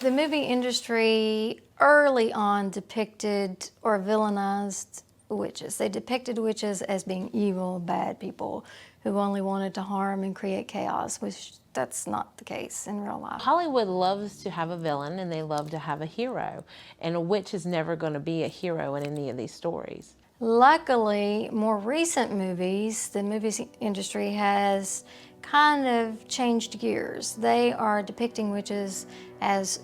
The movie industry early on depicted or villainized witches. They depicted witches as being evil, bad people who only wanted to harm and create chaos, which that's not the case in real life. Hollywood loves to have a villain and they love to have a hero, and a witch is never going to be a hero in any of these stories. Luckily, more recent movies, the movie industry has kind of changed gears. They are depicting witches as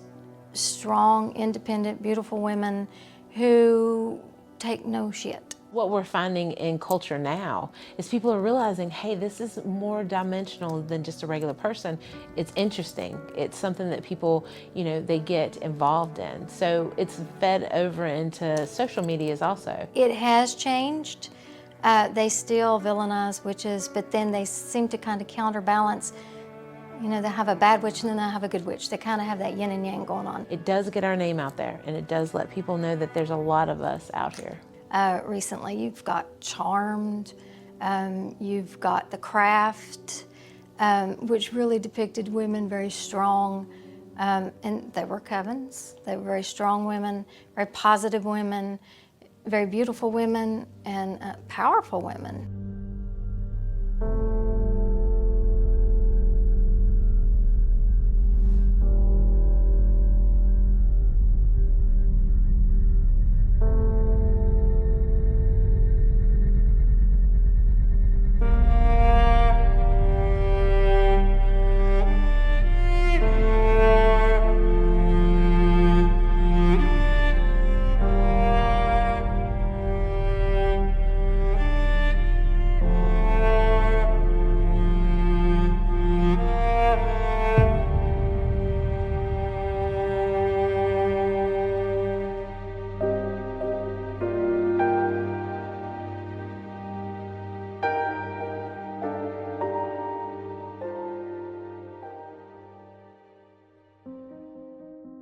strong, independent, beautiful women who take no shit. What we're finding in culture now is people are realizing, hey, this is more dimensional than just a regular person. It's interesting. It's something that people, they get involved in. So it's fed over into social medias also. It has changed. They still villainize witches, but then they seem to kind of counterbalance. They have a bad witch and then they have a good witch. They kind of have that yin and yang going on. It does get our name out there, and it does let people know that there's a lot of us out here. Recently, you've got Charmed, you've got The Craft, which really depicted women very strong, and they were covens. They were very strong women, very positive women, very beautiful women, and powerful women.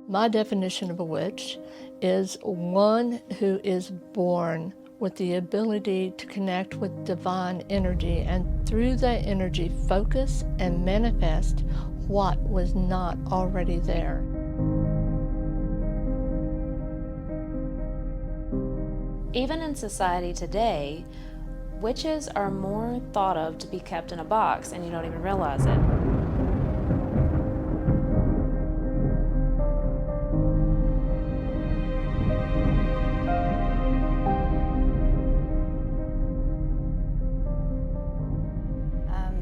My definition of a witch is one who is born with the ability to connect with divine energy and through that energy focus and manifest what was not already there. Even in society today, witches are more thought of to be kept in a box and you don't even realize it.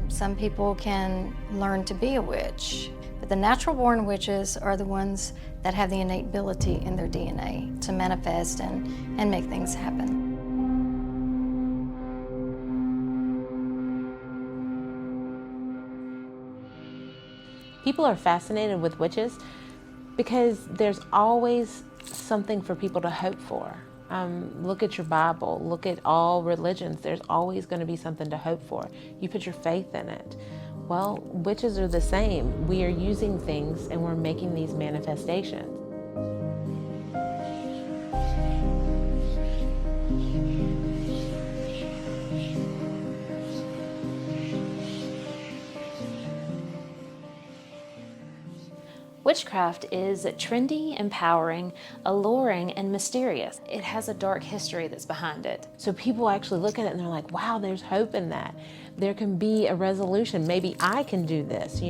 Some people can learn to be a witch, but the natural-born witches are the ones that have the innate ability in their DNA to manifest and make things happen. People are fascinated with witches because there's always something for people to hope for. Look at your Bible, look at all religions. There's always going to be something to hope for. You put your faith in it. Well, witches are the same. We are using things and we're making these manifestations. Witchcraft is trendy, empowering, alluring, and mysterious. It has a dark history that's behind it. So people actually look at it and they're like, wow, there's hope in that. There can be a resolution. Maybe I can do this,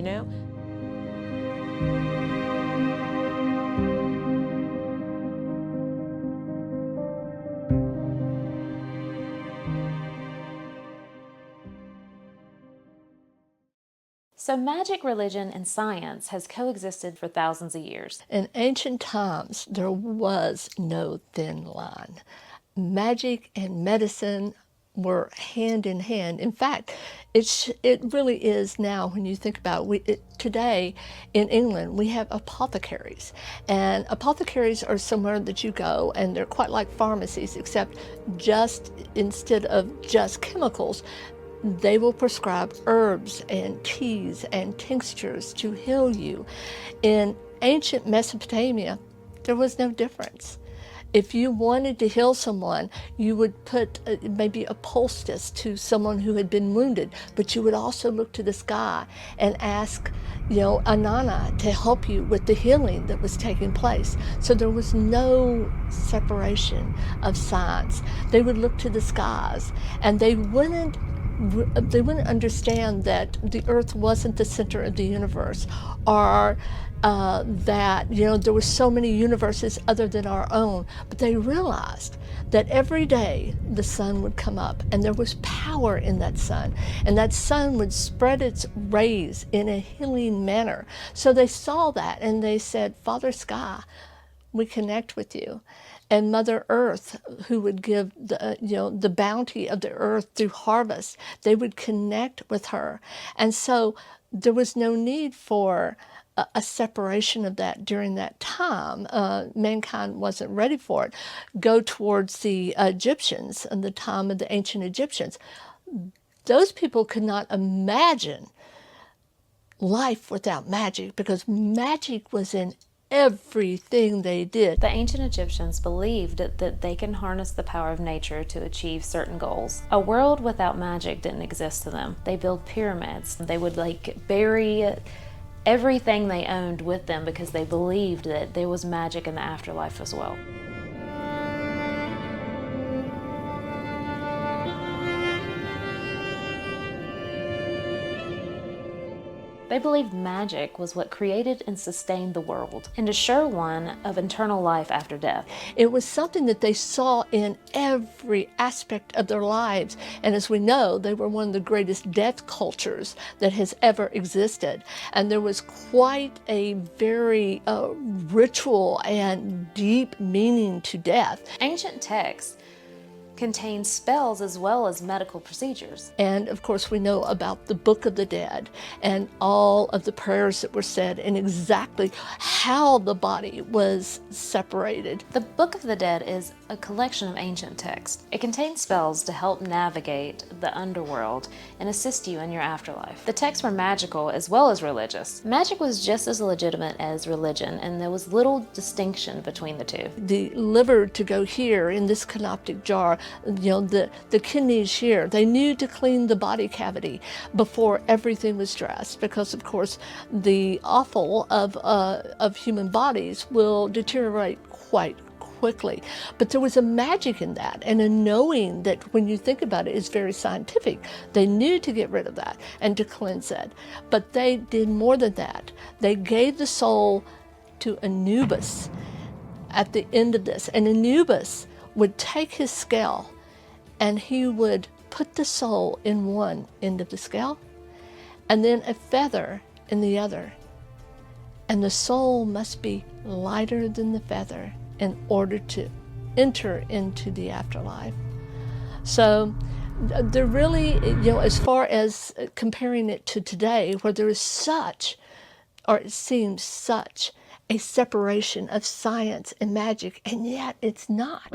So magic, religion, and science has coexisted for thousands of years. In ancient times, there was no thin line. Magic and medicine were hand in hand. In fact, it really is now when you think about it. Today in England, we have apothecaries. And apothecaries are somewhere that you go and they're quite like pharmacies, except just instead of just chemicals, they will prescribe herbs and teas and tinctures to heal you. In ancient Mesopotamia, there was no difference. If you wanted to heal someone, you would put maybe a poultice to someone who had been wounded, but you would also look to the sky and ask, Anana to help you with the healing that was taking place. So there was no separation of science. They would look to the skies, and they wouldn't understand that the earth wasn't the center of the universe, or that there were so many universes other than our own. But they realized that every day the sun would come up, and there was power in that sun, and that sun would spread its rays in a healing manner. So they saw that, and they said, Father Sky, we connect with you. And Mother Earth, who would give the bounty of the earth through harvest, they would connect with her. And so there was no need for a separation of that during that time. Mankind wasn't ready for it. Go towards the Egyptians and the time of the ancient Egyptians. Those people could not imagine life without magic, because magic was in everything they did. The ancient Egyptians believed that they can harness the power of nature to achieve certain goals. A world without magic didn't exist to them. They built pyramids. They would bury everything they owned with them because they believed that there was magic in the afterlife as well. They believed magic was what created and sustained the world, and assured one of eternal life after death. It was something that they saw in every aspect of their lives. And as we know, they were one of the greatest death cultures that has ever existed. And there was quite a very ritual and deep meaning to death. Ancient texts contain spells as well as medical procedures. And of course we know about the Book of the Dead and all of the prayers that were said and exactly how the body was separated. The Book of the Dead is a collection of ancient texts. It contains spells to help navigate the underworld and assist you in your afterlife. The texts were magical as well as religious. Magic was just as legitimate as religion, and there was little distinction between the two. The liver to go here in this canoptic jar, the kidneys here. They knew to clean the body cavity before everything was dressed, because of course the offal of human bodies will deteriorate quite quickly. But there was a magic in that, and a knowing that, when you think about it, is very scientific. They knew to get rid of that and to cleanse it. But they did more than that. They gave the soul to Anubis at the end of this. And Anubis would take his scale, and he would put the soul in one end of the scale, and then a feather in the other. And the soul must be lighter than the feather in order to enter into the afterlife. So they're really, as far as comparing it to today, where there is such, or it seems such, a separation of science and magic, and yet it's not.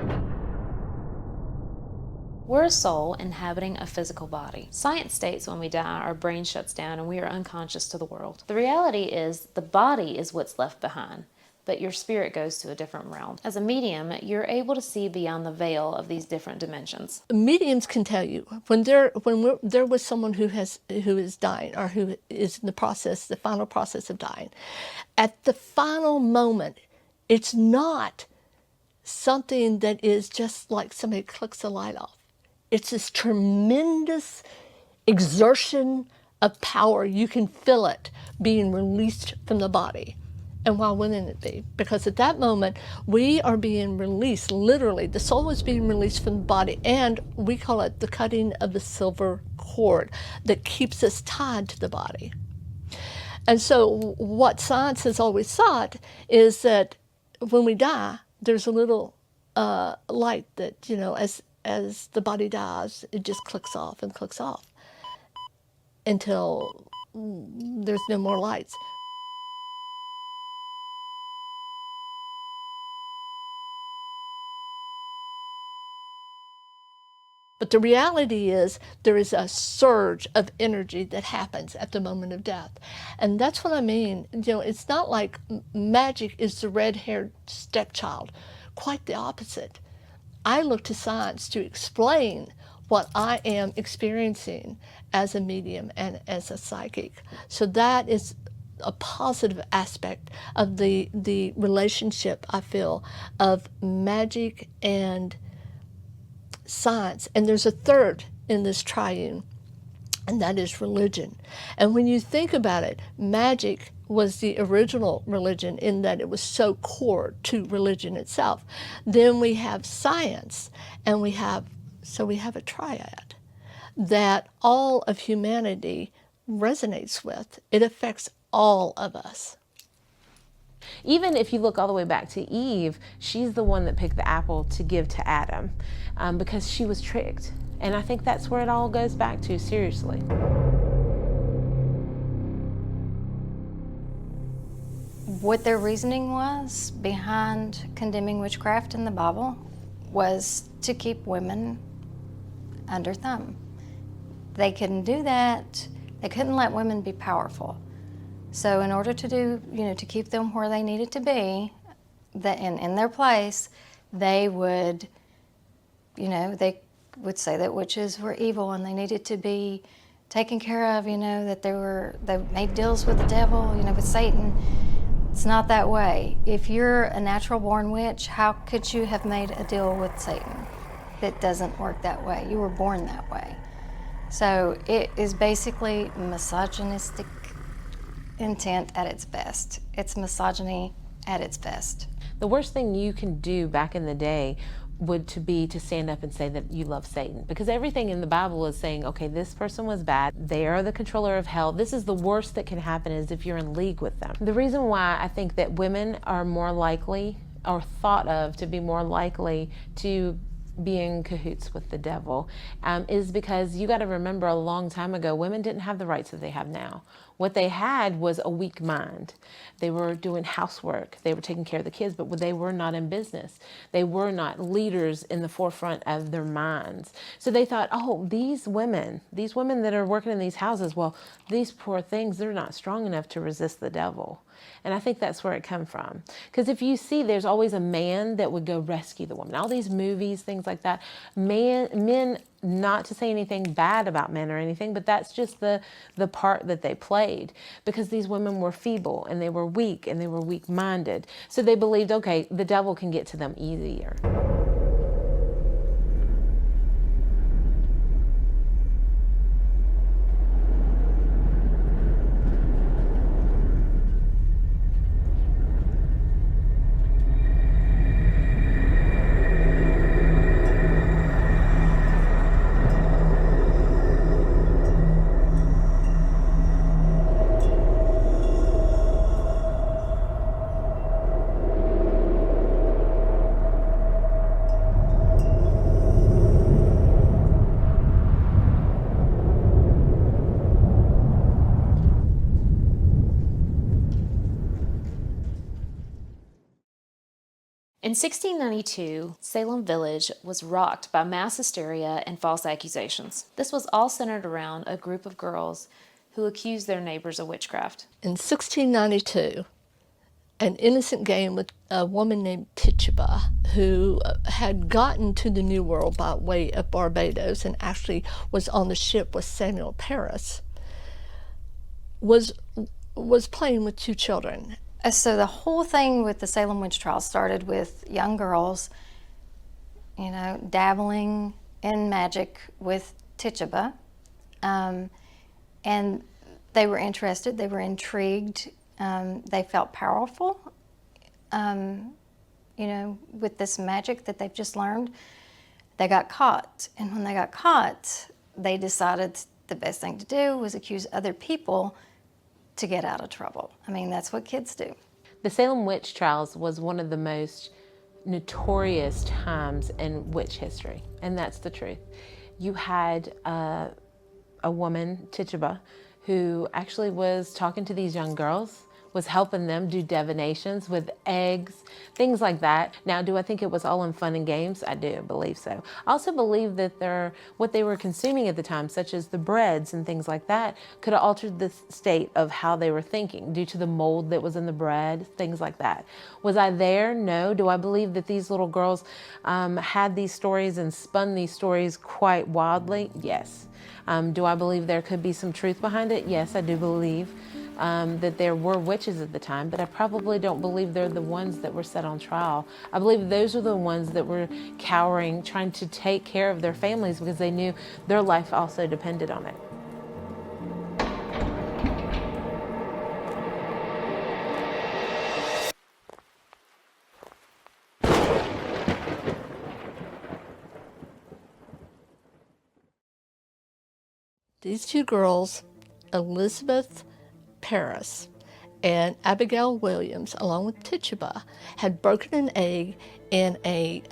We're a soul inhabiting a physical body. Science states when we die, our brain shuts down and we are unconscious to the world. The reality is the body is what's left behind, but your spirit goes to a different realm. As a medium, you're able to see beyond the veil of these different dimensions. Mediums can tell you when there was someone who is dying, or who is in the final process of dying. At the final moment, it's not something that is just like somebody clicks the light off. It's this tremendous exertion of power. You can feel it being released from the body. And why wouldn't it be? Because at that moment, we are being released, literally. The soul is being released from the body, and we call it the cutting of the silver cord that keeps us tied to the body. And so what science has always thought is that when we die, there's a little light that, as the body dies, it just clicks off and clicks off until there's no more lights. But the reality is there is a surge of energy that happens at the moment of death. And that's what I mean. It's not like magic is the red-haired stepchild. quite the opposite. I look to science to explain what I am experiencing as a medium and as a psychic. So that is a positive aspect of the relationship, I feel, of magic and science. And there's a third in this triune, and that is religion. And when you think about it, magic was the original religion in that it was so core to religion itself. Then we have science, and we have a triad that all of humanity resonates with. It affects all of us. Even if you look all the way back to Eve, she's the one that picked the apple to give to Adam because she was tricked. And I think that's where it all goes back to, seriously. What their reasoning was behind condemning witchcraft in the Bible was to keep women under thumb. They couldn't do that. They couldn't let women be powerful. So in order to do, to keep them where they needed to be, in their place, they would, they would say that witches were evil and they needed to be taken care of, that they made deals with the devil, with Satan. It's not that way. If you're a natural born witch, how could you have made a deal with Satan? It doesn't work that way. You were born that way. So it is basically misogynistic intent at its best. It's misogyny at its best. The worst thing you can do back in the day would be to stand up and say that you love Satan, because everything in the Bible is saying, okay, this person was bad, they are the controller of hell, this is the worst that can happen is if you're in league with them. The reason why I think that women are more likely, or thought of to be more likely to be in cahoots with the devil is because you got to remember a long time ago, women didn't have the rights that they have now. What they had was a weak mind. They were doing housework, they were taking care of the kids, but they were not in business. They were not leaders in the forefront of their minds. So they thought, oh, these women that are working in these houses, well, these poor things, they're not strong enough to resist the devil. And I think that's where it comes from. Because if you see, there's always a man that would go rescue the woman. All these movies, things like that, men, not to say anything bad about men or anything, but that's just the part that they played, because these women were feeble and they were weak and they were weak-minded. So they believed, okay, the devil can get to them easier. In 1692, Salem Village was rocked by mass hysteria and false accusations. This was all centered around a group of girls who accused their neighbors of witchcraft. In 1692, an innocent game with a woman named Tituba, who had gotten to the New World by way of Barbados and actually was on the ship with Samuel Parris, was playing with two children. So the whole thing with the Salem Witch Trials started with young girls, dabbling in magic with Tituba. And they were interested, they were intrigued, they felt powerful, with this magic that they've just learned. They got caught. And when they got caught, they decided the best thing to do was accuse other people to get out of trouble. I mean, that's what kids do. The Salem Witch Trials was one of the most notorious times in witch history, and that's the truth. You had a woman, Tituba, who actually was talking to these young girls was helping them do divinations with eggs, things like that. Now, do I think it was all in fun and games? I do believe so. I also believe that what they were consuming at the time, such as the breads and things like that, could have altered the state of how they were thinking due to the mold that was in the bread, things like that. Was I there? No. Do I believe that these little girls had these stories and spun these stories quite wildly? Yes. Do I believe there could be some truth behind it? Yes, I do believe that there were witches at the time, but I probably don't believe they're the ones that were set on trial. I believe those are the ones that were cowering, trying to take care of their families because they knew their life also depended on it. These two girls, Elizabeth Paris and Abigail Williams, along with Tituba, had broken an egg in a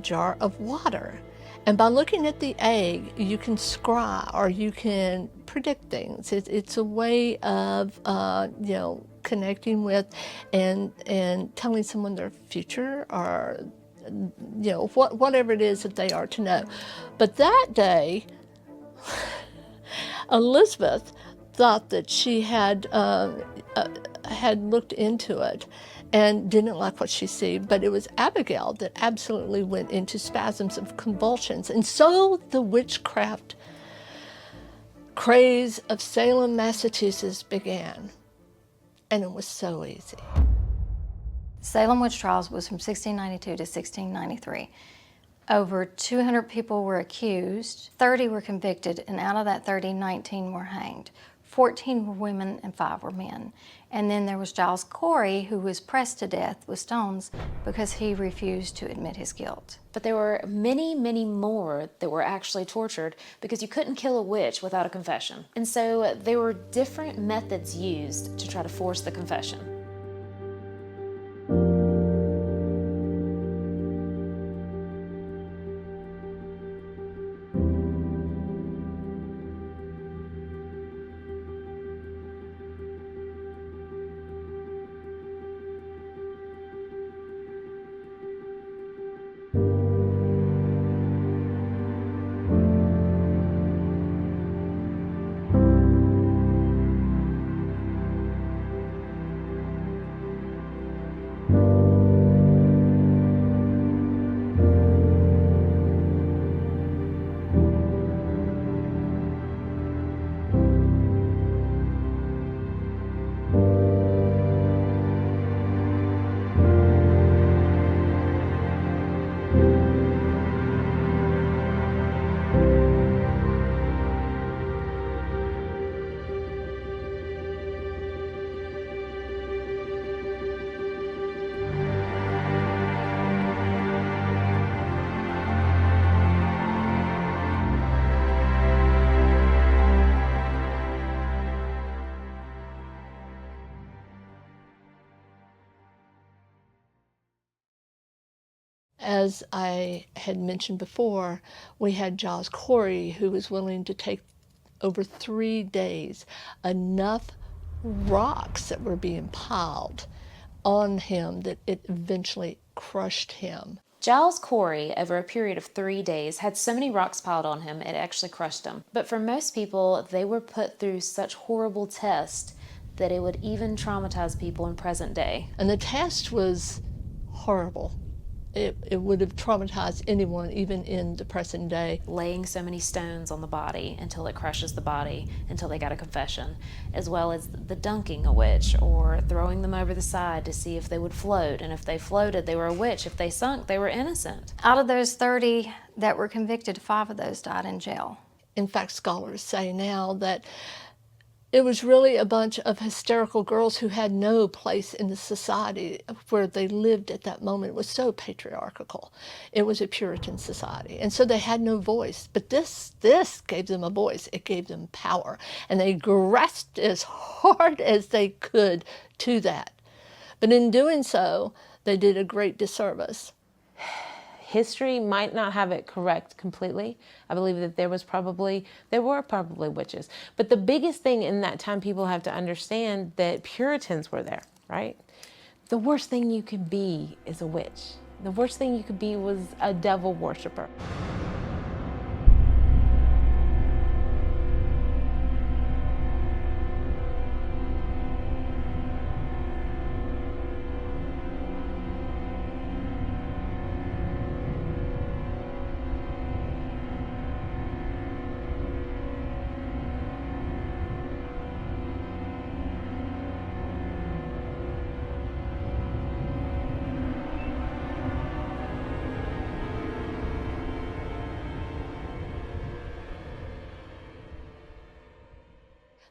jar of water. And by looking at the egg, you can scry or you can predict things. It's a way of, connecting with and telling someone their future or, whatever it is that they are to know. But that day, Elizabeth thought that she had looked into it and didn't like what she saw, but it was Abigail that absolutely went into spasms of convulsions. And so the witchcraft craze of Salem, Massachusetts began, and it was so easy. Salem Witch Trials was from 1692 to 1693. Over 200 people were accused, 30 were convicted, and out of that 30, 19 were hanged. 14 were women and 5 were men. And then there was Giles Corey, who was pressed to death with stones because he refused to admit his guilt. But there were many, many more that were actually tortured because you couldn't kill a witch without a confession. And so there were different methods used to try to force the confession. As I had mentioned before, we had Giles Corey, who was willing to take over 3 days enough rocks that were being piled on him that it eventually crushed him. Giles Corey, over a period of 3 days, had so many rocks piled on him, it actually crushed him. But for most people, they were put through such horrible tests that it would even traumatize people in present day. And the test was horrible. It would have traumatized anyone, even in the present day. Laying so many stones on the body until it crushes the body, until they got a confession, as well as the dunking a witch, or throwing them over the side to see if they would float. And if they floated, they were a witch. If they sunk, they were innocent. Out of those 30 that were convicted, 5 of those died in jail. In fact, scholars say now that it was really a bunch of hysterical girls who had no place in the society where they lived at that moment. It was so patriarchal. It was a Puritan society. And so they had no voice. But this gave them a voice. It gave them power. And they grasped as hard as they could to that. But in doing so, they did a great disservice. history might not have it correct completely. I believe that there were probably witches. But the biggest thing in that time, people have to understand that Puritans were there, right? The worst thing you could be is a witch. The worst thing you could be was a devil worshiper.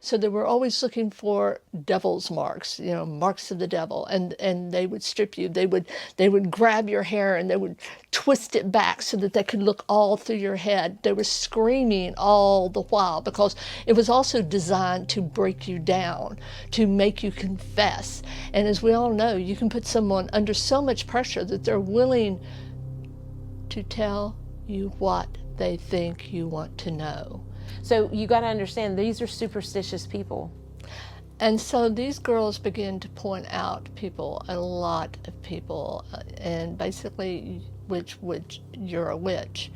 So they were always looking for devil's marks, marks of the devil, and they would strip you. They would grab your hair and they would twist it back so that they could look all through your head. They were screaming all the while because it was also designed to break you down, to make you confess. And as we all know, you can put someone under so much pressure that they're willing to tell you what they think you want to know. So you got to understand, these are superstitious people. And so these girls begin to point out a lot of people, and basically which you're a witch.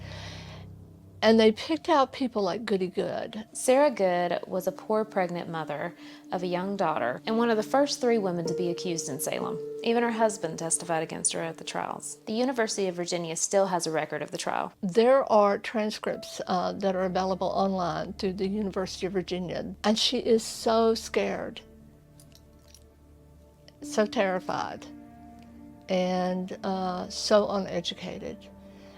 And they picked out people like Goody Good. Sarah Good was a poor pregnant mother of a young daughter and one of the first 3 women to be accused in Salem. Even her husband testified against her at the trials. The University of Virginia still has a record of the trial. There are transcripts that are available online through the University of Virginia, and she is so scared, so terrified, and so uneducated.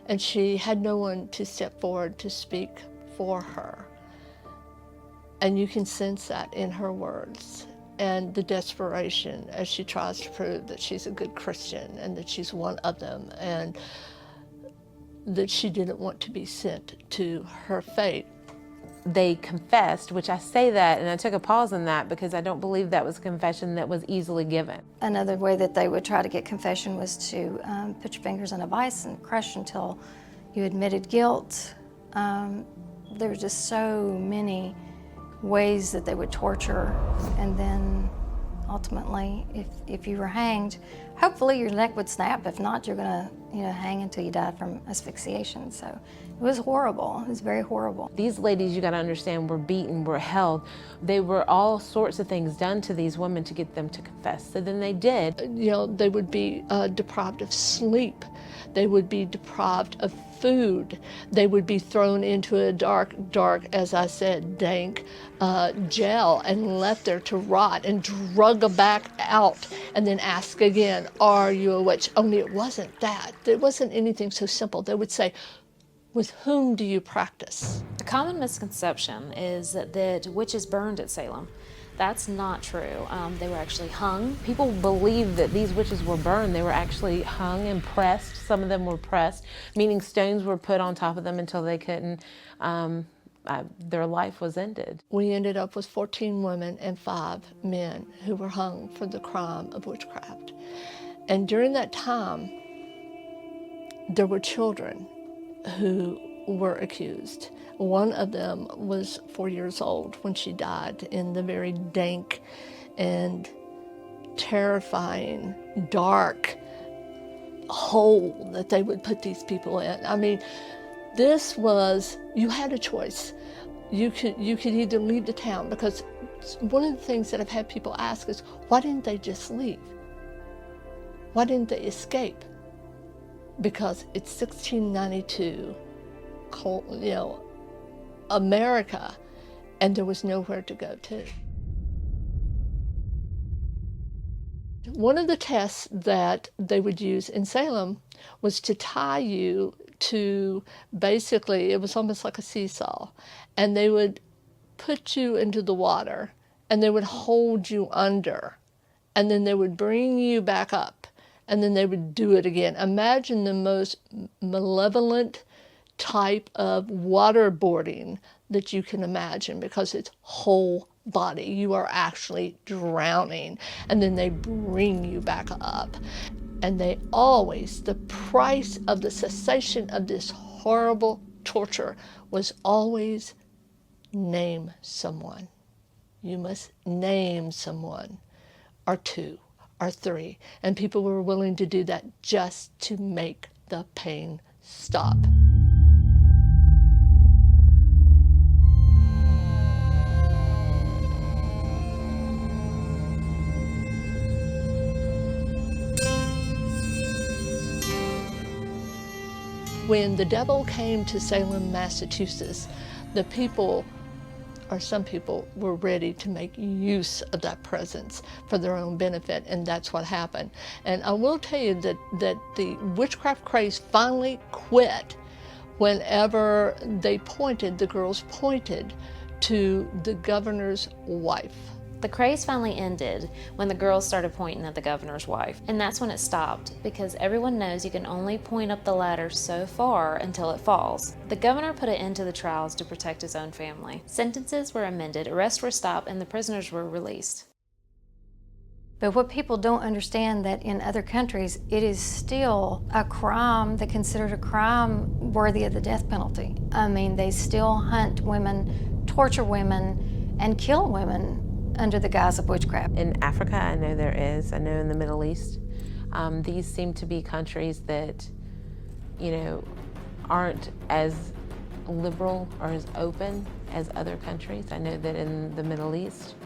And she had no one to step forward to speak for her. And you can sense that in her words and the desperation as she tries to prove that she's a good Christian and that she's one of them and that she didn't want to be sent to her fate. They confessed, which I say that, and I took a pause on that because I don't believe that was a confession that was easily given. Another way that they would try to get confession was to put your fingers in a vice and crush until you admitted guilt. There were just so many ways that they would torture, and then ultimately, if you were hanged, hopefully your neck would snap. If not, you're gonna hang until you die from asphyxiation. So it was horrible. It was very horrible. These ladies, you got to understand, were beaten, were held. They were all sorts of things done to these women to get them to confess. So then they did. They would be deprived of sleep. They would be deprived of food. They would be thrown into a dark, as I said, dank jail and left there to rot and drug back out and then ask again, are you a witch? Only it wasn't that. It wasn't anything so simple. They would say, with whom do you practice? A common misconception is that witches burned at Salem. That's not true. They were actually hung. People believe that these witches were burned. They were actually hung and pressed. Some of them were pressed, meaning stones were put on top of them until they couldn't, their life was ended. We ended up with 14 women and 5 men who were hung for the crime of witchcraft. And during that time, there were children who were accused. One of them was 4 years old when she died in the very dank and terrifying, dark hole that they would put these people in. I mean, you had a choice. You could either leave the town, because one of the things that I've had people ask is, why didn't they just leave? Why didn't they escape? Because it's 1692, America, and there was nowhere to go to. One of the tests that they would use in Salem was to tie you to, basically, it was almost like a seesaw, and they would put you into the water, and they would hold you under, and then they would bring you back up, and then they would do it again. Imagine the most malevolent type of waterboarding that you can imagine, because it's whole body. You are actually drowning, and then they bring you back up. And they always, the price of the cessation of this horrible torture was always name someone. You must name someone, or two, or three. And people were willing to do that just to make the pain stop. When the devil came to Salem, Massachusetts, the people, or some people, were ready to make use of that presence for their own benefit, and that's what happened. And I will tell you that the witchcraft craze finally quit whenever the girls pointed to the governor's wife. The craze finally ended when the girls started pointing at the governor's wife. And that's when it stopped, because everyone knows you can only point up the ladder so far until it falls. The governor put an end to the trials to protect his own family. Sentences were amended, arrests were stopped, and the prisoners were released. But what people don't understand, that in other countries, it is still a crime, they're considered a crime worthy of the death penalty. I mean, they still hunt women, torture women, and kill women under the guise of witchcraft. In Africa, I know there is. I know in the Middle East, these seem to be countries that, aren't as liberal or as open as other countries. I know that in the Middle East,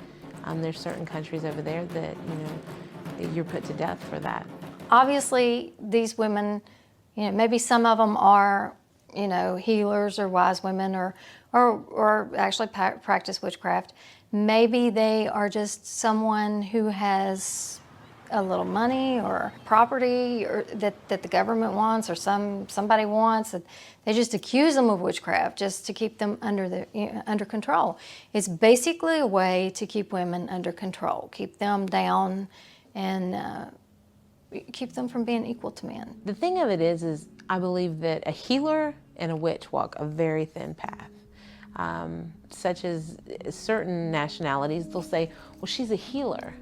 there's certain countries over there that, you're put to death for that. Obviously, these women, maybe some of them are, healers or wise women or actually practice witchcraft. Maybe they are just someone who has a little money or property or that the government wants or somebody wants. That they just accuse them of witchcraft just to keep them under control. It's basically a way to keep women under control, keep them down, and keep them from being equal to men. The thing of it is I believe that a healer and a witch walk a very thin path. Such as certain nationalities, they'll say, well, she's a healer.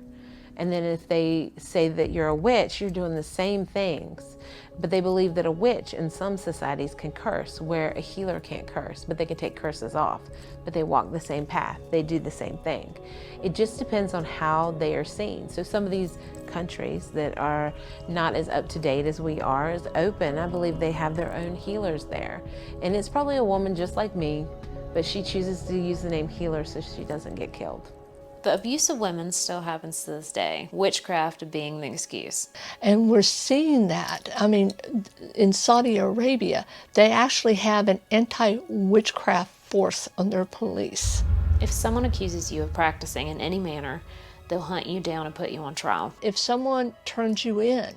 And then if they say that you're a witch, you're doing the same things. But they believe that a witch in some societies can curse, where a healer can't curse, but they can take curses off. But they walk the same path, they do the same thing. It just depends on how they are seen. So some of these countries that are not as up to date as we are, as open, I believe they have their own healers there. And it's probably a woman just like me, but she chooses to use the name healer so she doesn't get killed. The abuse of women still happens to this day, witchcraft being the excuse. And we're seeing that. I mean, in Saudi Arabia, they actually have an anti-witchcraft force on their police. If someone accuses you of practicing in any manner, they'll hunt you down and put you on trial. If someone turns you in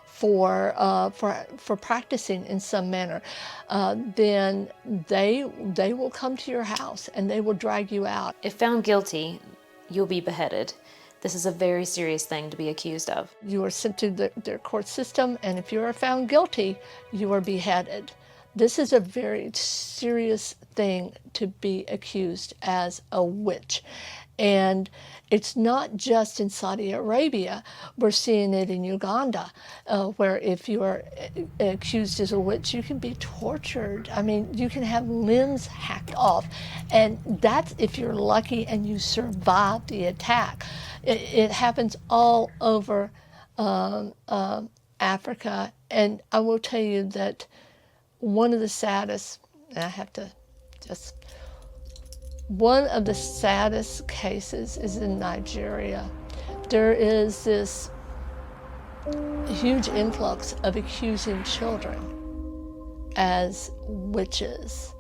for practicing in some manner, then they will come to your house and they will drag you out. If found guilty, you'll be beheaded. This is a very serious thing to be accused of. You are sent to their court system, and if you are found guilty, you are beheaded. This is a very serious thing to be accused as a witch. And it's not just in Saudi Arabia. We're seeing it in Uganda, where if you are accused as a witch, you can be tortured. I mean, you can have limbs hacked off. And that's if you're lucky and you survive the attack. It happens all over Africa. And I will tell you that one of the saddest, and I have to just, one of the saddest cases is in Nigeria. There is this huge influx of accusing children as witches.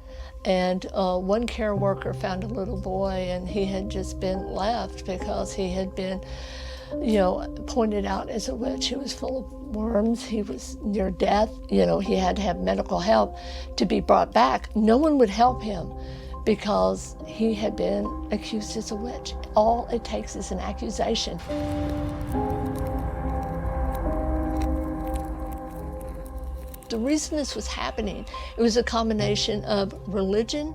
And one care worker found a little boy, and he had just been left because he had been, pointed out as a witch. He was full of worms. He was near death. He had to have medical help to be brought back. No one would help him because he had been accused as a witch. All it takes is an accusation. The reason this was happening, it was a combination of religion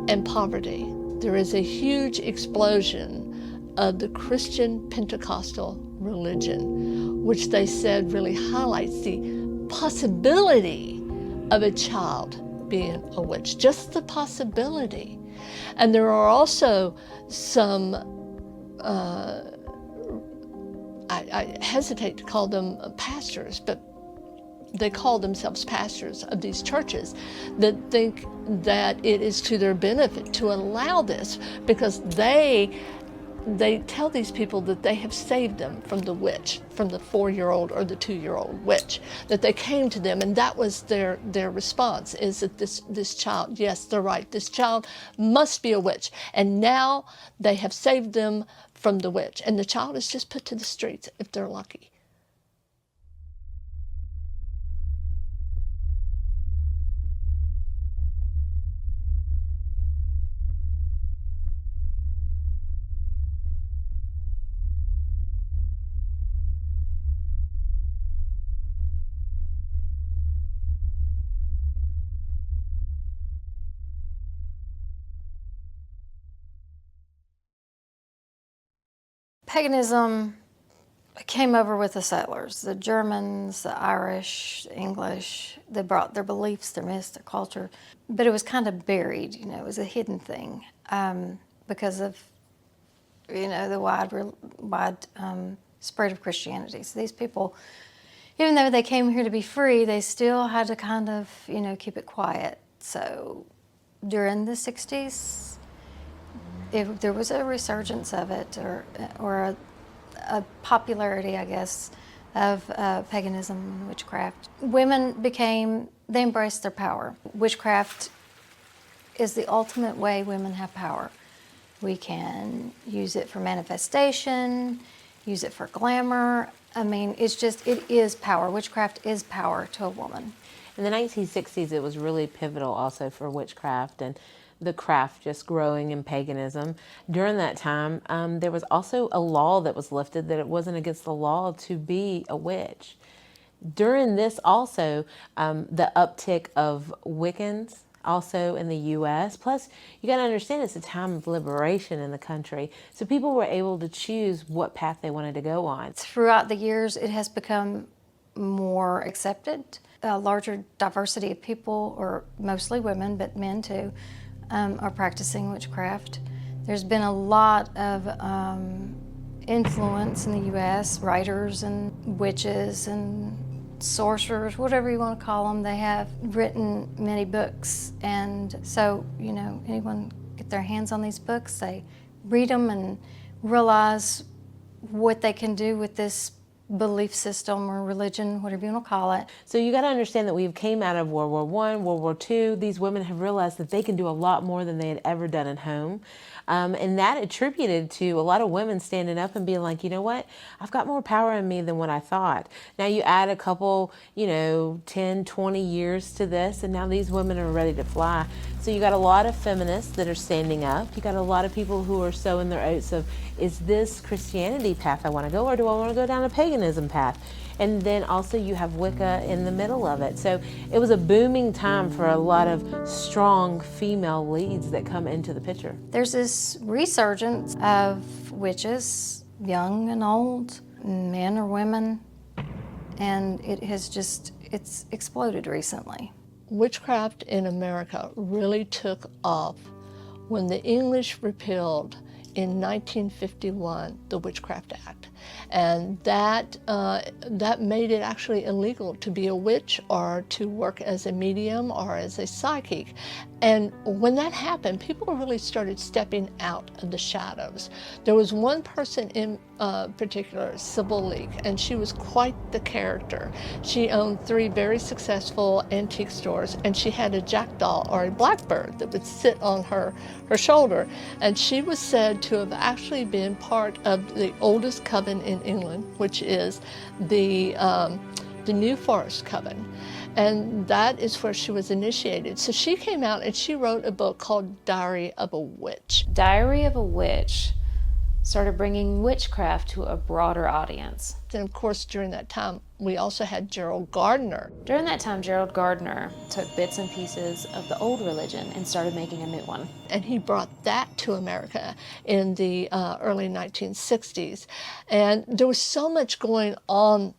and poverty. There is a huge explosion of the Christian Pentecostal religion, which they said really highlights the possibility of a child being a witch, just the possibility. And there are also some, I hesitate to call them pastors, but they call themselves pastors of these churches that think that it is to their benefit to allow this, because they tell these people that they have saved them from the witch, from the 4-year-old or the 2-year-old witch, that they came to them, and that was their response, is that this child, yes, they're right, this child must be a witch, and now they have saved them from the witch, and the child is just put to the streets if they're lucky. Paganism came over with the settlers, the Germans, the Irish, the English. They brought their beliefs, their myths, their culture, but it was kind of buried. It was a hidden thing because of the wide spread of Christianity. So these people, even though they came here to be free, they still had to kind of keep it quiet. So during the 60s. There was a resurgence of it, or a popularity, I guess, of paganism and witchcraft. Women they embraced their power. Witchcraft is the ultimate way women have power. We can use it for manifestation, use it for glamour. I mean, it is power. Witchcraft is power to a woman. In the 1960s, it was really pivotal also for witchcraft and the craft just growing in paganism. During that time, there was also a law that was lifted that it wasn't against the law to be a witch. During this also, the uptick of Wiccans also in the U.S. Plus, you got to understand it's a time of liberation in the country. So people were able to choose what path they wanted to go on. Throughout the years, it has become more accepted. A larger diversity of people, or mostly women, but men too, are practicing witchcraft. There's been a lot of influence in the U.S., writers and witches and sorcerers, whatever you want to call them. They have written many books, and so, anyone get their hands on these books, they read them and realize what they can do with this belief system or religion, whatever you want to call it. So you got to understand that we came out of World War I, World War II. These women have realized that they can do a lot more than they had ever done at home. And that attributed to a lot of women standing up and being like, you know what, I've got more power in me than what I thought. Now you add a couple, 10, 20 years to this, and now these women are ready to fly. So you got a lot of feminists that are standing up. You got a lot of people who are sowing their oats of, is this Christianity path I want to go, or do I want to go down a paganism path? And then also you have Wicca in the middle of it. So it was a booming time for a lot of strong female leads that come into the picture. There's this resurgence of witches, young and old, men or women, and it's exploded recently. Witchcraft in America really took off when the English repealed in 1951 the Witchcraft Act, and that made it actually illegal to be a witch or to work as a medium or as a psychic. And when that happened, people really started stepping out of the shadows. There was one person in particular, Sybil Leek, and she was quite the character. She owned 3 very successful antique stores, and she had a jackdaw or a blackbird that would sit on her shoulder. And she was said to have actually been part of the oldest coven in England, which is the New Forest Coven. And that is where she was initiated. So she came out and she wrote a book called Diary of a Witch. Diary of a Witch started bringing witchcraft to a broader audience. And of course, during that time, we also had Gerald Gardner. During that time, Gerald Gardner took bits and pieces of the old religion and started making a new one. And he brought that to America in the early 1960s. And there was so much going on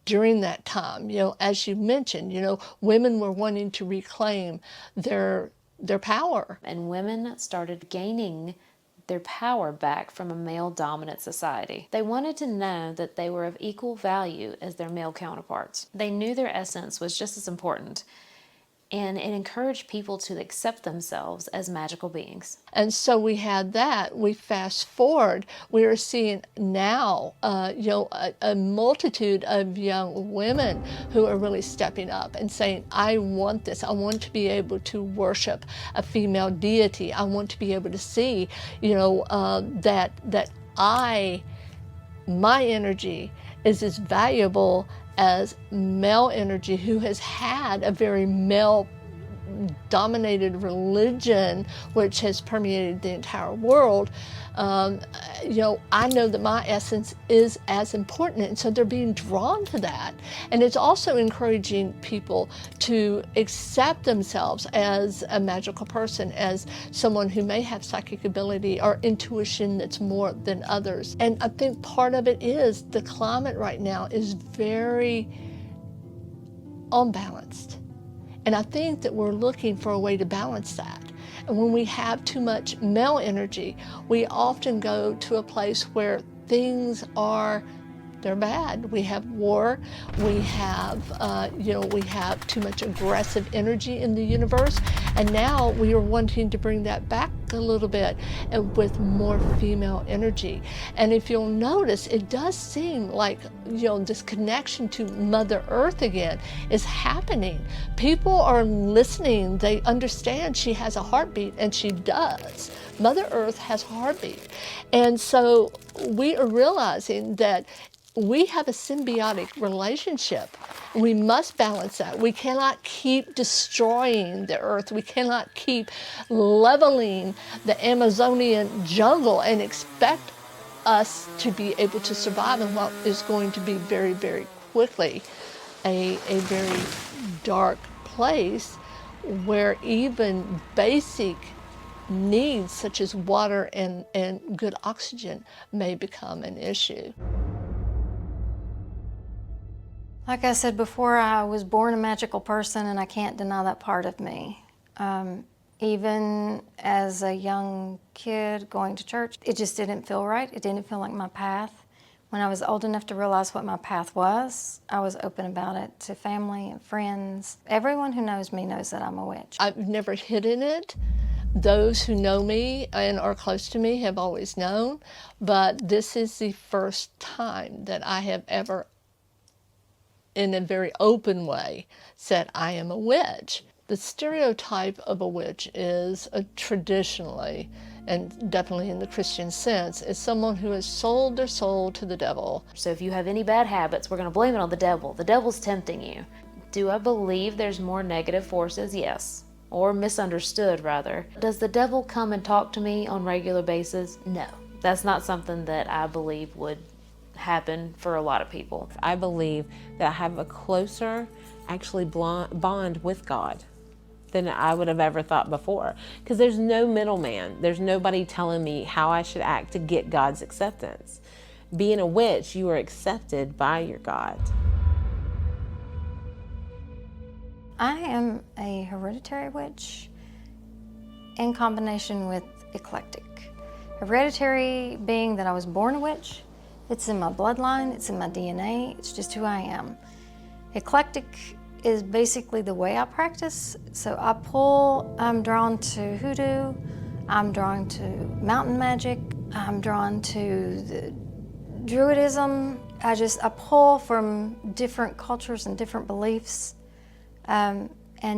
during that time. You know, as you mentioned, you know, women were wanting to reclaim their power. And women started gaining their power back from a male-dominant society. They wanted to know that they were of equal value as their male counterparts. They knew their essence was just as important, and it encouraged people to accept themselves as magical beings. And so we had that. We fast forward, we are seeing now, you know, a multitude of young women who are really stepping up and saying, I want this. I want to be able to worship a female deity. I want to be able to see, you know, that my energy is as valuable as male energy, who has had a very male dominated religion which has permeated the entire world. You know, I know that my essence is as important, and so they're being drawn to that. And it's also encouraging people to accept themselves as a magical person, as someone who may have psychic ability or intuition that's more than others. And I think part of it is the climate right now is very unbalanced. And I think that we're looking for a way to balance that. And when we have too much male energy, we often go to a place where things they're bad. We have war, we have, you know, we have too much aggressive energy in the universe, and now we are wanting to bring that back a little bit with more female energy. And if you'll notice, it does seem like, you know, this connection to Mother Earth again is happening. People are listening, they understand she has a heartbeat, and she does. Mother Earth has a heartbeat. And so we are realizing that we have a symbiotic relationship. We must balance that. We cannot keep destroying the earth. We cannot keep leveling the Amazonian jungle and expect us to be able to survive in what is going to be very, very quickly a very dark place where even basic needs such as water and good oxygen may become an issue. Like I said before, I was born a magical person, and I can't deny that part of me. Even as a young kid going to church, it just didn't feel right. It didn't feel like my path. When I was old enough to realize what my path was, I was open about it to family and friends. Everyone who knows me knows that I'm a witch. I've never hidden it. Those who know me and are close to me have always known, but this is the first time that I have ever, in a very open way, said I am a witch. The stereotype of a witch is traditionally, and definitely in the Christian sense, is someone who has sold their soul to the devil. So if you have any bad habits, we're going to blame it on the devil. The devil's tempting you. Do I believe there's more negative forces? Yes. Or misunderstood, rather. Does the devil come and talk to me on a regular basis? No. That's not something that I believe would happen for a lot of people. I believe that I have a closer, actually, bond with God than I would have ever thought before. Because there's no middleman. There's nobody telling me how I should act to get God's acceptance. Being a witch, you are accepted by your God. I am a hereditary witch in combination with eclectic. Hereditary being that I was born a witch. It's in my bloodline, it's in my DNA, it's just who I am. Eclectic is basically the way I practice. So I'm drawn to hoodoo, I'm drawn to mountain magic, I'm drawn to the druidism. I pull from different cultures and different beliefs and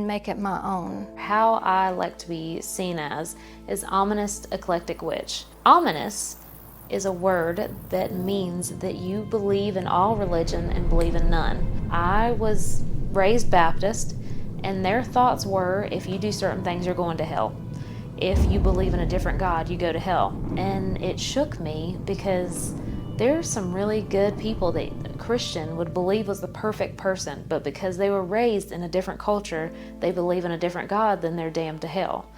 make it my own. How I like to be seen as is ominous eclectic witch. Ominous is a word that means that you believe in all religion and believe in none. I was raised Baptist, and their thoughts were, if you do certain things, you're going to hell. if you believe in a different God, you go to hell. And it shook me because there are some really good people that a Christian would believe was the perfect person, but because they were raised in a different culture, they believe in a different God, then they're damned to hell.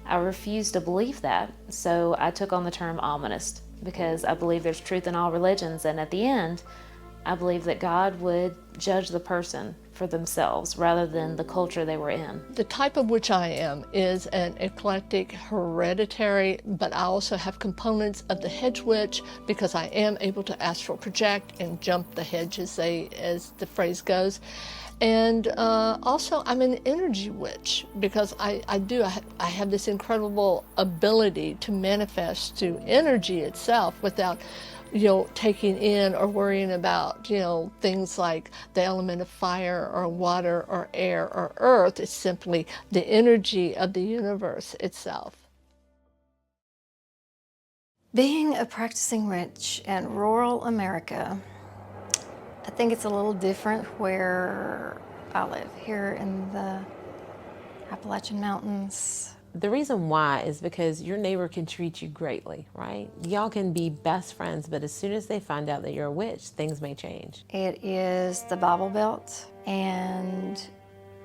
I refused to believe that, so I took on the term ominist, because I believe there's truth in all religions, and at the end, I believe that God would judge the person for themselves rather than the culture they were in. The type of witch I am is an eclectic hereditary, but I also have components of the hedge witch because I am able to astral project and jump the hedge, as the phrase goes. And also I'm an energy witch because I have this incredible ability to manifest through energy itself without taking in or worrying about, things like the element of fire or water or air or earth. It's simply the energy of the universe itself. Being a practicing witch in rural America, I think it's a little different where I live, here in the Appalachian Mountains. The reason why is because your neighbor can treat you greatly, right? Y'all can be best friends, but as soon as they find out that you're a witch, things may change. It is the Bible Belt, and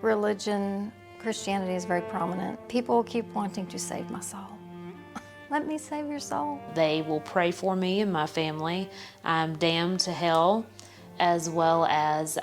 religion, Christianity is very prominent. People keep wanting to save my soul. Let me save your soul. They will pray for me and my family. I'm damned to hell, as well as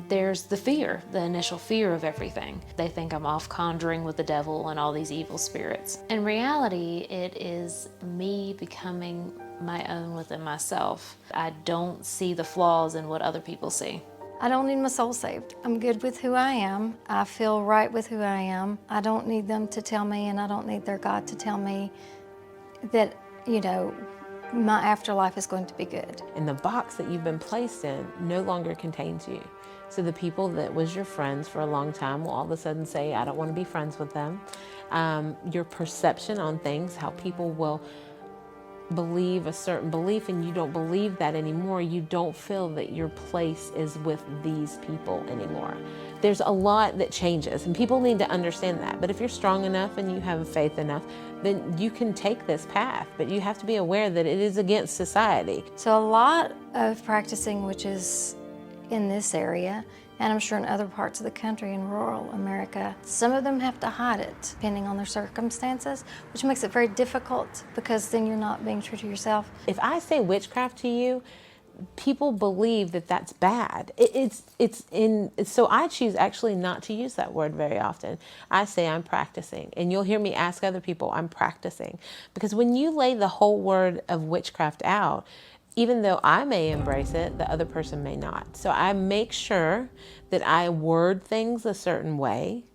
there's the fear, the initial fear of everything. They think I'm off conjuring with the devil and all these evil spirits. In reality, it is me becoming my own within myself. I don't see the flaws in what other people see. I don't need my soul saved. I'm good with who I am. I feel right with who I am. I don't need them to tell me, and I don't need their God to tell me that, my afterlife is going to be good. And the box that you've been placed in no longer contains you. So the people that was your friends for a long time will all of a sudden say, I don't want to be friends with them. Your perception on things, how people will believe a certain belief and you don't believe that anymore. You don't feel that your place is with these people anymore. There's a lot that changes, and people need to understand that. But if you're strong enough and you have faith enough, then you can take this path, but you have to be aware that it is against society. So a lot of practicing witches in this area, and I'm sure in other parts of the country in rural America, some of them have to hide it depending on their circumstances, which makes it very difficult because then you're not being true to yourself. If I say witchcraft to you, people believe that that's bad. So I choose actually not to use that word very often. I say I'm practicing, and you'll hear me ask other people, I'm practicing. Because when you lay the whole word of witchcraft out, even though I may embrace it, the other person may not. So I make sure that I word things a certain way.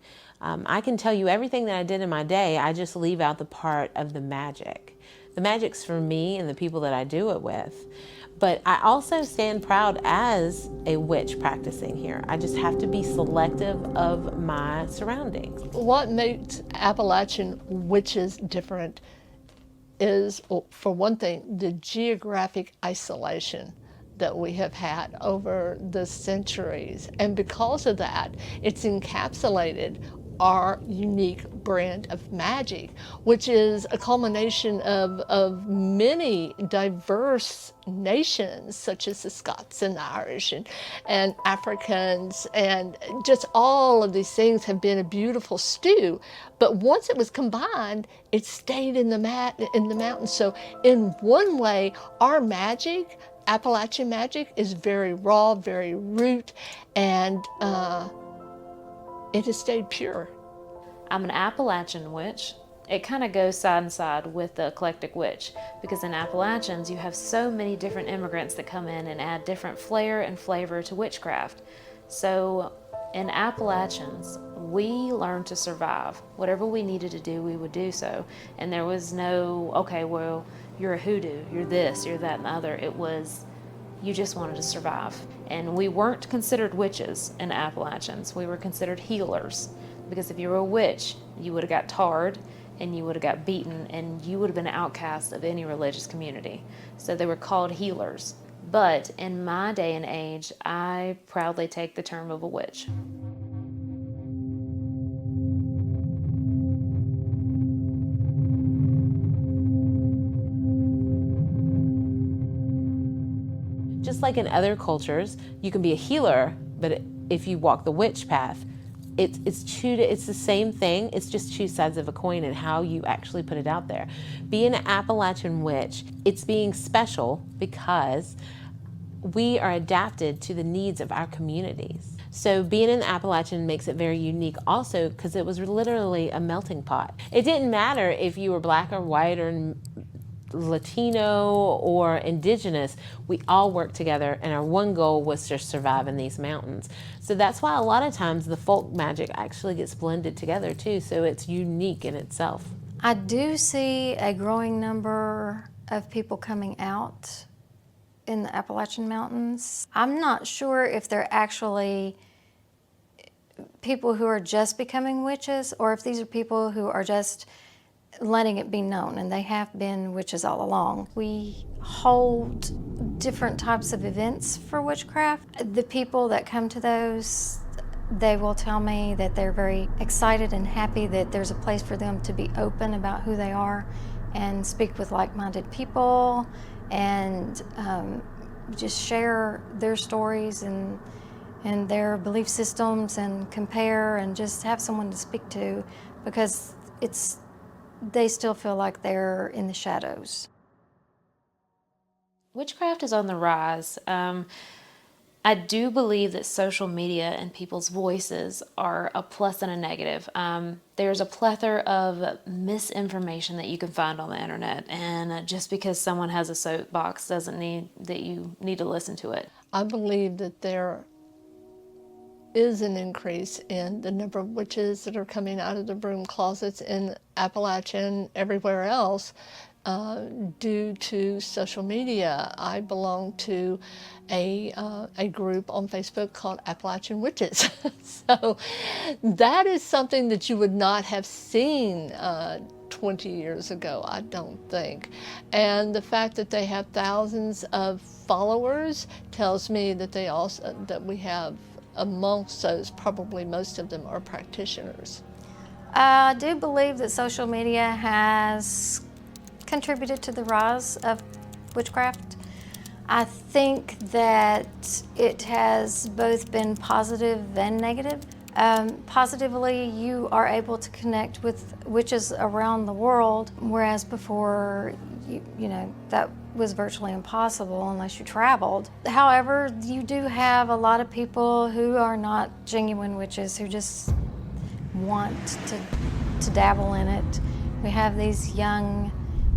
I can tell you everything that I did in my day, I just leave out the part of the magic. The magic's for me and the people that I do it with. But I also stand proud as a witch practicing here. I just have to be selective of my surroundings. What makes Appalachian witches different is, for one thing, the geographic isolation that we have had over the centuries. And because of that, it's encapsulated our unique brand of magic, which is a culmination of many diverse nations, such as the Scots and the Irish and Africans, and just all of these things have been a beautiful stew. But once it was combined, it stayed in the mountains. So in one way, our magic, Appalachian magic, is very raw, very root, and it has stayed pure. I'm an Appalachian witch. It kind of goes side and side with the eclectic witch, because in Appalachians you have so many different immigrants that come in and add different flair and flavor to witchcraft. So in Appalachians, we learned to survive. Whatever we needed to do, we would do so. And there was no, okay, well, you're a hoodoo, you're this, you're that, and the other. It was, you just wanted to survive. And we weren't considered witches in Appalachians. We were considered healers. Because if you were a witch, you would have got tarred and you would have got beaten and you would have been an outcast of any religious community. So they were called healers. But in my day and age, I proudly take the term of a witch. like in other cultures, you can be a healer, but if you walk the witch path, it's the same thing. It's just two sides of a coin and how you actually put it out there. Being an Appalachian witch, it's being special because we are adapted to the needs of our communities. So being an Appalachian makes it very unique also because it was literally a melting pot. It didn't matter if you were black or white or Latino or indigenous, we all worked together and our one goal was to survive in these mountains. So that's why a lot of times the folk magic actually gets blended together too, so it's unique in itself. I do see a growing number of people coming out in the Appalachian Mountains. I'm not sure if they're actually people who are just becoming witches or if these are people who are just letting it be known, and they have been witches all along. We hold different types of events for witchcraft. The people that come to those, they will tell me that they're very excited and happy that there's a place for them to be open about who they are and speak with like-minded people and just share their stories and their belief systems and compare and just have someone to speak to, because they still feel like they're in the shadows. Witchcraft is on the rise. I do believe that social media and people's voices are a plus and a negative. There's a plethora of misinformation that you can find on the internet, and just because someone has a soapbox doesn't mean that you need to listen to it. I believe that there is an increase in the number of witches that are coming out of the broom closets in Appalachia and everywhere else due to social media. I belong to a group on Facebook called Appalachian Witches. So that is something that you would not have seen 20 years ago, I don't think. And the fact that they have thousands of followers tells me that that we have amongst those, probably most of them are practitioners. I do believe that social media has contributed to the rise of witchcraft. I think that it has both been positive and negative. Positively, you are able to connect with witches around the world, whereas before, you know, that was virtually impossible unless you traveled. However, you do have a lot of people who are not genuine witches, who just want to dabble in it. We have these young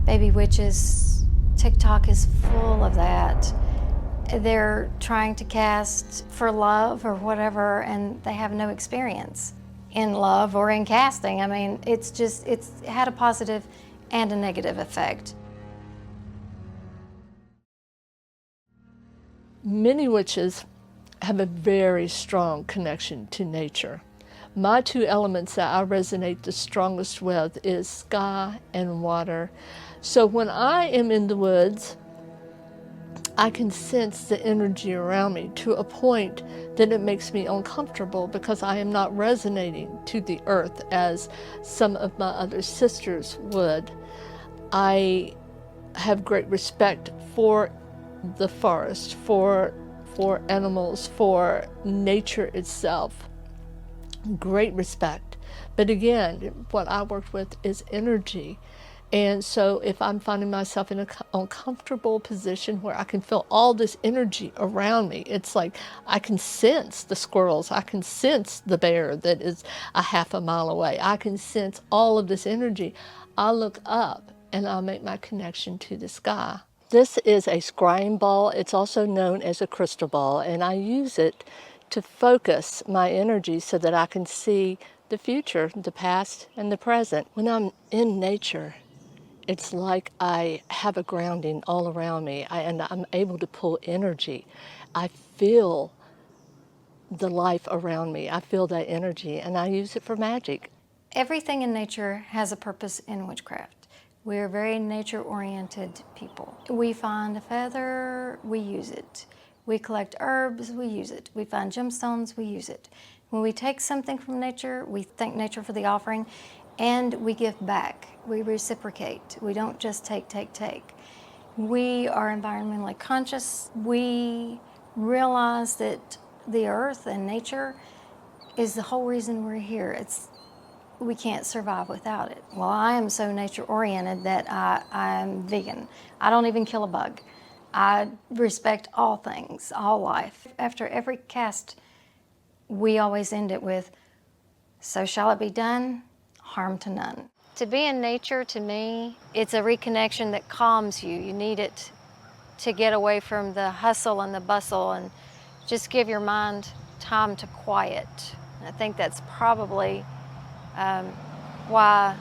baby witches. TikTok is full of that. They're trying to cast for love or whatever, and they have no experience in love or in casting. I mean, it's had a positive and a negative effect. Many witches have a very strong connection to nature. My two elements that I resonate the strongest with is sky and water. So when I am in the woods, I can sense the energy around me to a point that it makes me uncomfortable because I am not resonating to the earth as some of my other sisters would. I have great respect for the forest, for animals, for nature itself. Great respect. But again, what I work with is energy. And so if I'm finding myself in an uncomfortable position where I can feel all this energy around me, it's like I can sense the squirrels, I can sense the bear that is a half a mile away, I can sense all of this energy. I look up and I make my connection to the sky. This is a scrying ball. It's also known as a crystal ball, and I use it to focus my energy so that I can see the future, the past, and the present. When I'm in nature, it's like I have a grounding all around me, and I'm able to pull energy. I feel the life around me. I feel that energy, and I use it for magic. Everything in nature has a purpose in witchcraft. We're very nature-oriented people. We find a feather, we use it. We collect herbs, we use it. We find gemstones, we use it. When we take something from nature, we thank nature for the offering, and we give back. We reciprocate. We don't just take. We are environmentally conscious. We realize that the earth and nature is the whole reason we're here. We can't survive without it. Well, I am so nature-oriented that I'm vegan. I don't even kill a bug. I respect all things, all life. After every cast, we always end it with, "So shall it be done, harm to none." To be in nature, to me, it's a reconnection that calms you. You need it to get away from the hustle and the bustle and just give your mind time to quiet. And I think that's probably why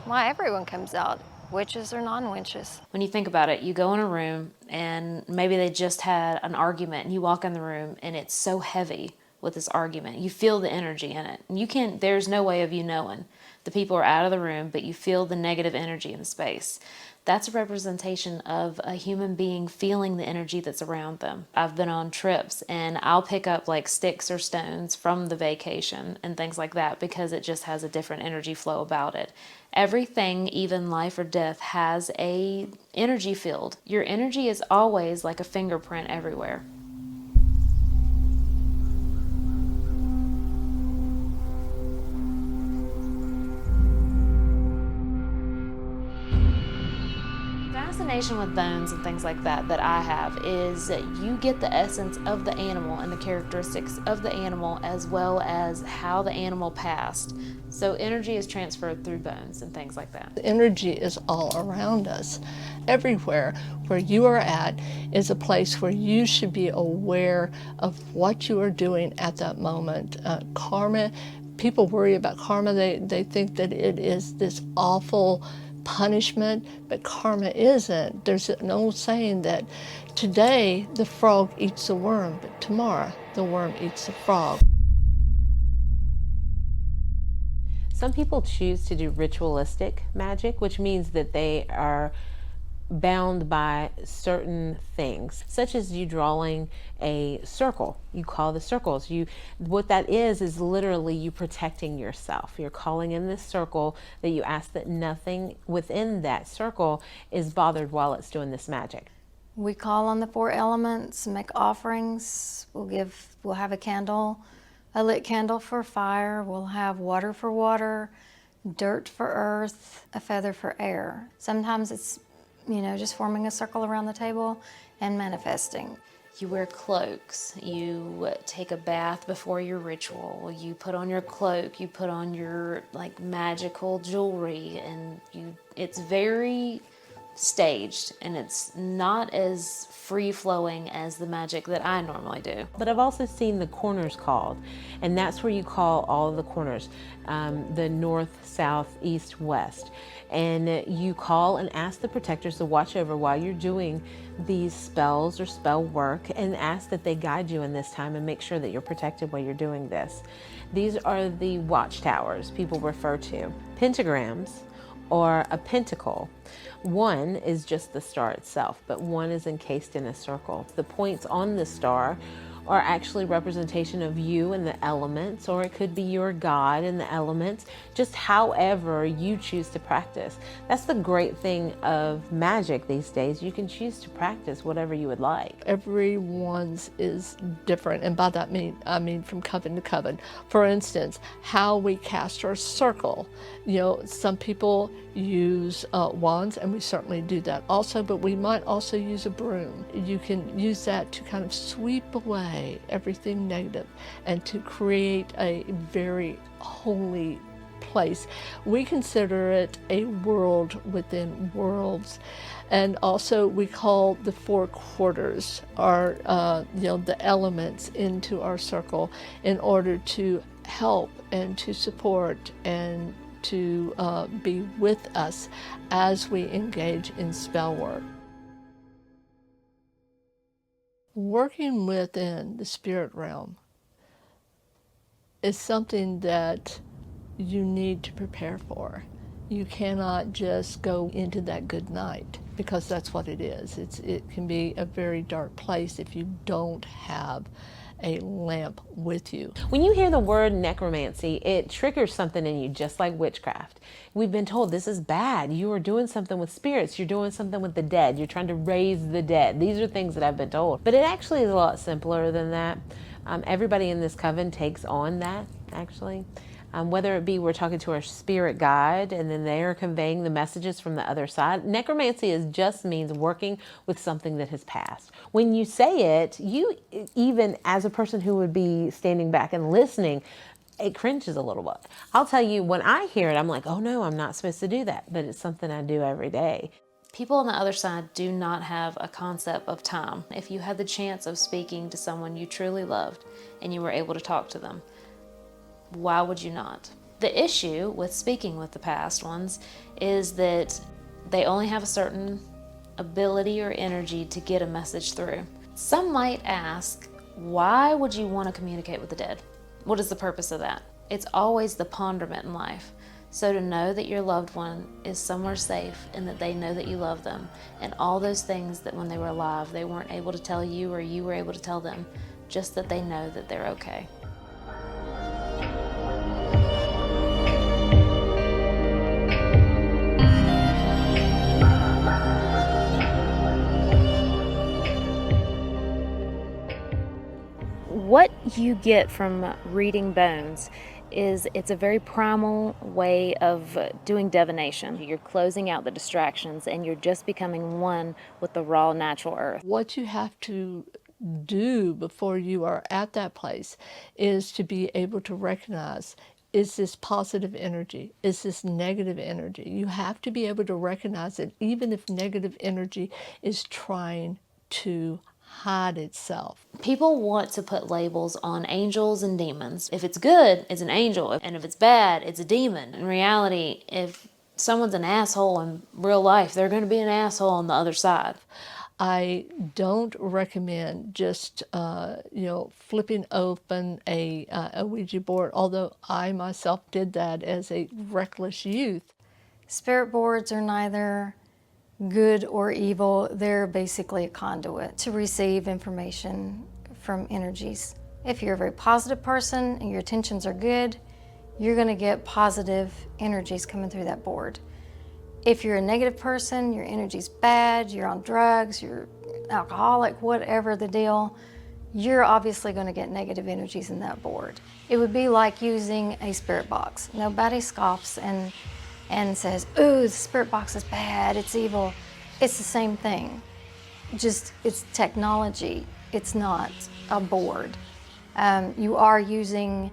everyone comes out, witches or non-witches. When you think about it, you go in a room and maybe they just had an argument and you walk in the room and it's so heavy with this argument. You feel the energy in it. And there's no way of you knowing. The people are out of the room, but you feel the negative energy in the space. That's a representation of a human being feeling the energy that's around them. I've been on trips and I'll pick up like sticks or stones from the vacation and things like that because it just has a different energy flow about it. Everything, even life or death, has a energy field. Your energy is always like a fingerprint everywhere. Fascination with bones and things like that I have is that you get the essence of the animal and the characteristics of the animal as well as how the animal passed. So energy is transferred through bones and things like that. The energy is all around us. Everywhere where you are at is a place where you should be aware of what you are doing at that moment. Karma, people worry about karma. They think that it is this awful punishment, but karma isn't. There's an old saying that today the frog eats the worm, but tomorrow the worm eats the frog. Some people choose to do ritualistic magic, which means that they are bound by certain things, such as you drawing a circle. You call the circles. What that is literally you protecting yourself. You're calling in this circle that you ask that nothing within that circle is bothered while it's doing this magic. We call on the 4 elements, make offerings. We'll have a candle, a lit candle for fire. We'll have water for water, dirt for earth, a feather for air. Sometimes it's just forming a circle around the table and manifesting. You wear cloaks, you take a bath before your ritual, you put on your cloak, you put on your magical jewelry, and it's very staged and it's not as free-flowing as the magic that I normally do. But I've also seen the corners called, and that's where you call all of the corners, the north, south, east, west. And you call and ask the protectors to watch over while you're doing these spells or spell work, and ask that they guide you in this time and make sure that you're protected while you're doing this. These are the watchtowers people refer to. Pentagrams, or a pentacle. One is just the star itself, but one is encased in a circle. The points on the star are actually representation of you and the elements, or it could be your God and the elements, just however you choose to practice. That's the great thing of magic these days. You can choose to practice whatever you would like. Everyone's is different, and by that I mean from coven to coven. For instance, how we cast our circle. Some people use wands, and we certainly do that also, but we might also use a broom. You can use that to kind of sweep away everything negative and to create a very holy place. We consider it a world within worlds. And also we call the 4 quarters the elements into our circle in order to help and to support and to be with us as we engage in spell work. Working within the spirit realm is something that you need to prepare for. You cannot just go into that good night, because that's what it is. It can be a very dark place if you don't have a lamp with you. When you hear the word necromancy, it triggers something in you, just like witchcraft. We've been told this is bad. You are doing something with spirits. You're doing something with the dead. You're trying to raise the dead. These are things that I've been told. But it actually is a lot simpler than that. Everybody in this coven takes on that, actually. Whether it be we're talking to our spirit guide and then they are conveying the messages from the other side. Necromancy just means working with something that has passed. When you say it, you, even as a person who would be standing back and listening, it cringes a little bit. I'll tell you, when I hear it, I'm like, oh no, I'm not supposed to do that. But it's something I do every day. People on the other side do not have a concept of time. If you had the chance of speaking to someone you truly loved and you were able to talk to them, why would you not? The issue with speaking with the past ones is that they only have a certain ability or energy to get a message through. Some might ask, why would you want to communicate with the dead? What is the purpose of that? It's always the ponderment in life. So to know that your loved one is somewhere safe and that they know that you love them, and all those things that when they were alive they weren't able to tell you or you were able to tell them, just that they know that they're okay. What you get from reading bones is it's a very primal way of doing divination. You're closing out the distractions and you're just becoming one with the raw natural earth. What you have to do before you are at that place is to be able to recognize, is this positive energy? Is this negative energy? You have to be able to recognize it even if negative energy is trying to hide itself. People want to put labels on angels and demons. If it's good, it's an angel, and if it's bad, it's a demon. In reality, if someone's an asshole in real life, they're going to be an asshole on the other side. I don't recommend just flipping open a Ouija board, although I myself did that as a reckless youth. Spirit boards are neither good or evil. They're basically a conduit to receive information from energies. If you're a very positive person and your intentions are good, you're going to get positive energies coming through that board. If you're a negative person, your energy's bad, you're on drugs, you're alcoholic, whatever the deal, you're obviously going to get negative energies in that board. It would be like using a spirit box. Nobody scoffs and says, ooh, the spirit box is bad, it's evil. It's the same thing. Just, it's technology. It's not a board. You are using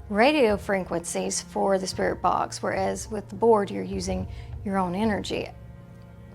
radio frequencies for the spirit box, whereas with the board, you're using your own energy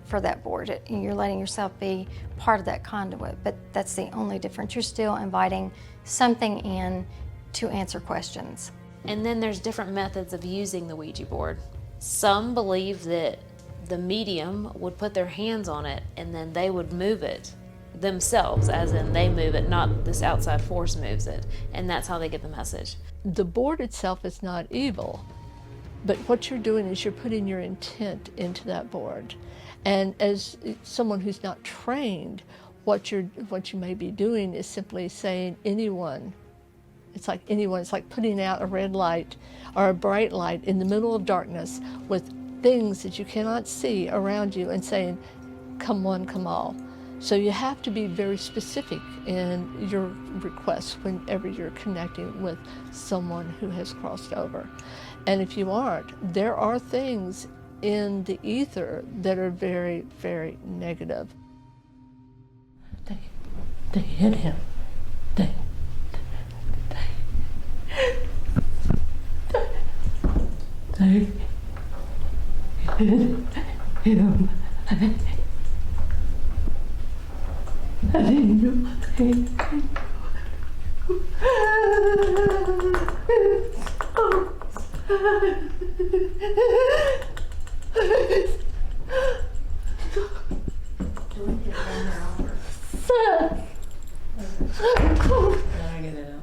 for that board. You're letting yourself be part of that conduit, but that's the only difference. You're still inviting something in to answer questions. And then there's different methods of using the Ouija board. Some believe that the medium would put their hands on it and then they would move it themselves, as in they move it, not this outside force moves it, and that's how they get the message. The board itself is not evil, but what you're doing is you're putting your intent into that board. And as someone who's not trained, what you may be doing is simply saying anyone. It's like anyone. It's like putting out a red light or a bright light in the middle of darkness with things that you cannot see around you and saying, come one, come all. So you have to be very specific in your requests whenever you're connecting with someone who has crossed over. And if you aren't, there are things in the ether that are very, very negative. They hit him. They hit him. I didn't know. I get it out.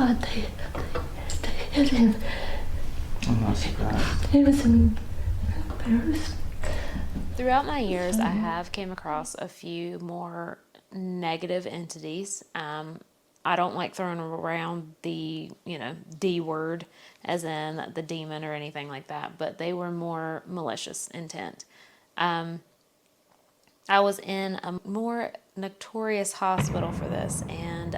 God, they hit him. I'm not surprised. He was embarrassed. Throughout my years, I have came across a few more negative entities. I don't like throwing around the, D word, as in the demon or anything like that, but they were more malicious intent. I was in a more notorious hospital for this, and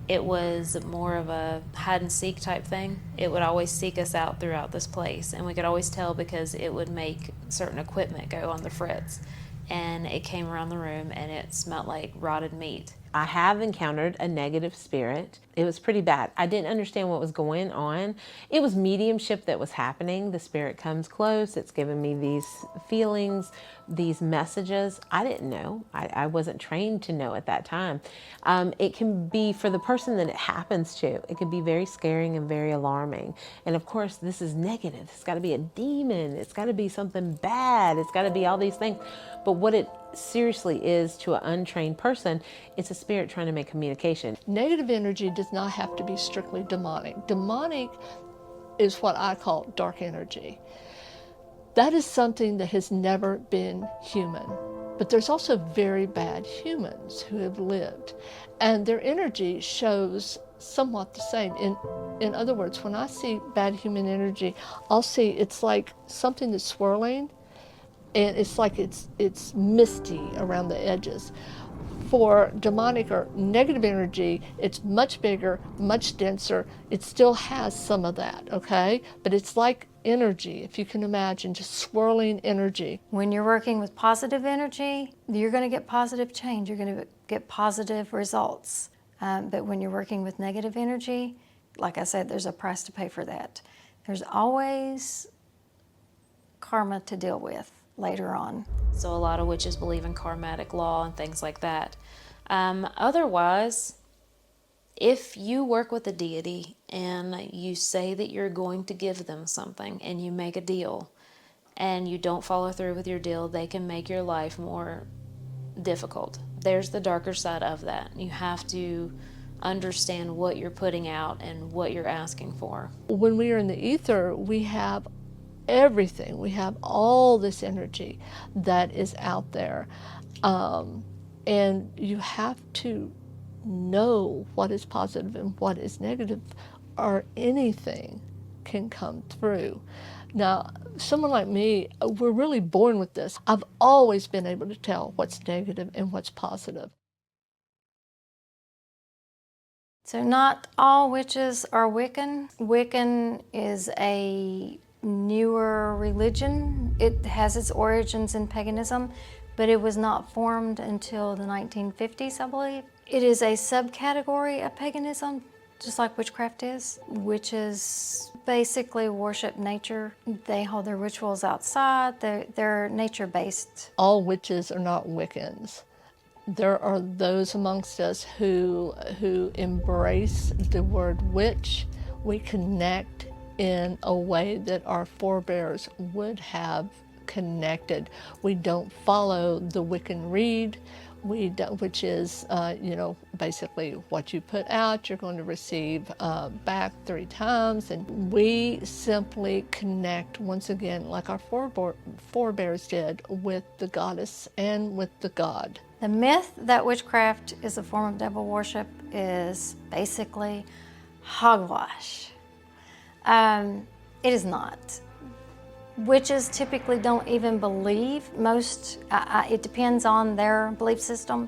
it was more of a hide and seek type thing. It would always seek us out throughout this place, and we could always tell because it would make certain equipment go on the fritz, and it came around the room and it smelled like rotted meat. I have encountered a negative spirit. It was pretty bad. I didn't understand what was going on. It was mediumship that was happening. The spirit comes close. It's giving me these feelings, these messages. I didn't know. I wasn't trained to know at that time. It can be, for the person that it happens to, it can be very scaring and very alarming. And of course, this is negative. It's got to be a demon. It's got to be something bad. It's got to be all these things. But what it seriously is to an untrained person, it's a spirit trying to make communication. Negative energy does not have to be strictly demonic. Demonic is what I call dark energy. That is something that has never been human. But there's also very bad humans who have lived, and their energy shows somewhat the same. In other words, when I see bad human energy, I'll see it's like something that's swirling, and it's like it's misty around the edges. For demonic or negative energy, it's much bigger, much denser. It still has some of that, okay? But it's like energy, if you can imagine, just swirling energy. When you're working with positive energy, you're going to get positive change. You're going to get positive results. But when you're working with negative energy, like I said, there's a price to pay for that. There's always karma to deal with later on. So a lot of witches believe in karmatic law and things like that. Otherwise, if you work with a deity and you say that you're going to give them something and you make a deal and you don't follow through with your deal, they can make your life more difficult. There's the darker side of that. You have to understand what you're putting out and what you're asking for. When we are in the ether, we have everything. We have all this energy that is out there. And you have to know what is positive and what is negative, or anything can come through. Now, someone like me, we're really born with this. I've always been able to tell what's negative and what's positive. So not all witches are Wiccan. Wiccan is a newer religion. It has its origins in paganism, but it was not formed until the 1950s, I believe. It is a subcategory of paganism, just like witchcraft is. Witches basically worship nature. They hold their rituals outside. They're nature-based. All witches are not Wiccans. There are those amongst us who embrace the word witch. We connect in a way that our forebears would have connected. We don't follow the Wiccan reed, which is, basically what you put out, you're going to receive back 3 times. And we simply connect, once again, like our forebears did, with the goddess and with the god. The myth that witchcraft is a form of devil worship is basically hogwash. It is not. Witches typically don't even believe. It depends on their belief system,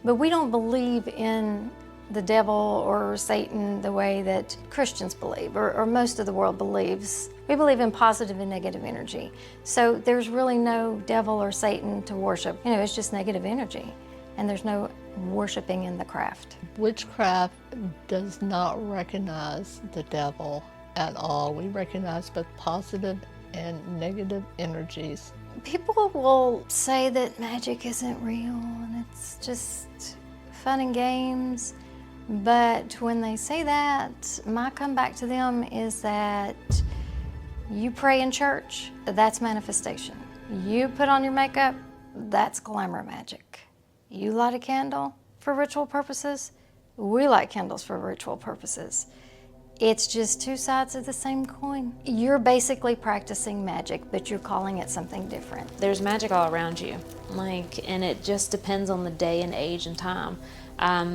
but we don't believe in the devil or Satan the way that Christians believe, or most of the world believes. We believe in positive and negative energy. So there's really no devil or Satan to worship. It's just negative energy, and there's no worshiping in the craft. Witchcraft does not recognize the devil at all. We recognize both positive and negative energies. People will say that magic isn't real and it's just fun and games, but when they say that, my comeback to them is that you pray in church, that's manifestation. You put on your makeup, that's glamour magic. You light a candle for ritual purposes, We light candles for ritual purposes. It's just two sides of the same coin. You're basically practicing magic, but you're calling it something different. There's magic all around you, and it just depends on the day and age and time.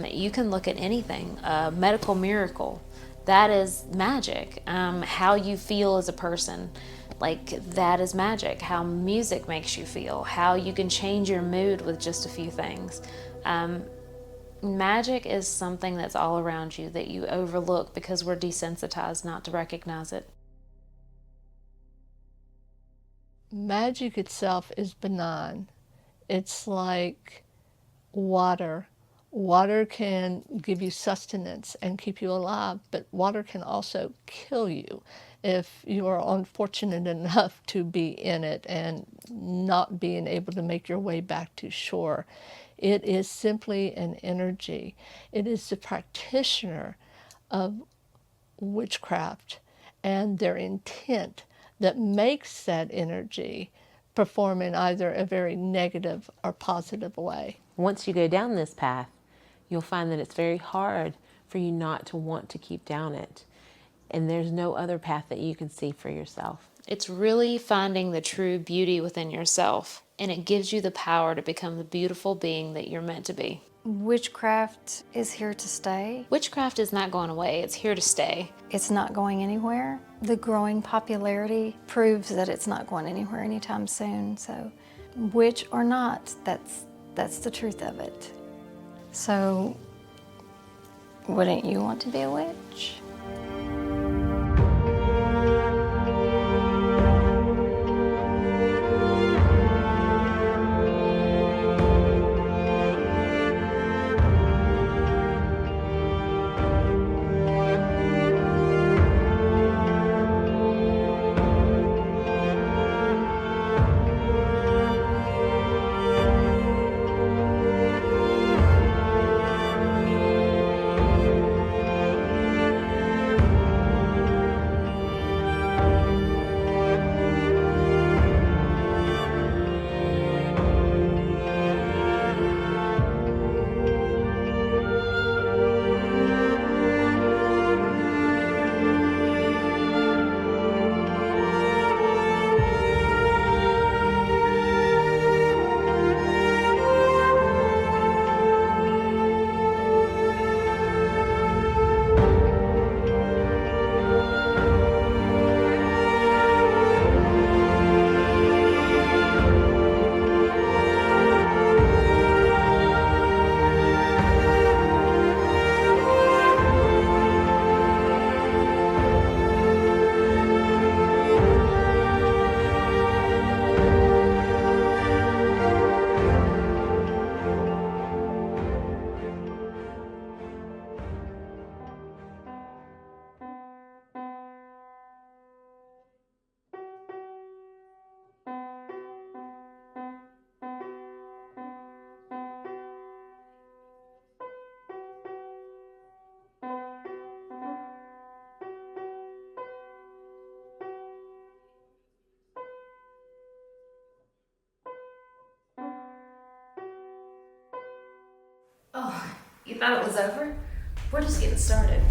You can look at anything, a medical miracle, that is magic. How you feel as a person, that is magic. How music makes you feel, how you can change your mood with just a few things. Magic is something that's all around you that you overlook because we're desensitized not to recognize it. Magic itself is benign. It's like water. Water can give you sustenance and keep you alive, but water can also kill you if you are unfortunate enough to be in it and not being able to make your way back to shore. It is simply an energy. It is the practitioner of witchcraft and their intent that makes that energy perform in either a very negative or positive way. Once you go down this path, you'll find that it's very hard for you not to want to keep down it. And there's no other path that you can see for yourself. It's really finding the true beauty within yourself, and it gives you the power to become the beautiful being that you're meant to be. Witchcraft is here to stay. Witchcraft is not going away, it's here to stay. It's not going anywhere. The growing popularity proves that it's not going anywhere anytime soon. So, witch or not, that's the truth of it. So, wouldn't you want to be a witch? Oh, you thought it was over? We're just getting started.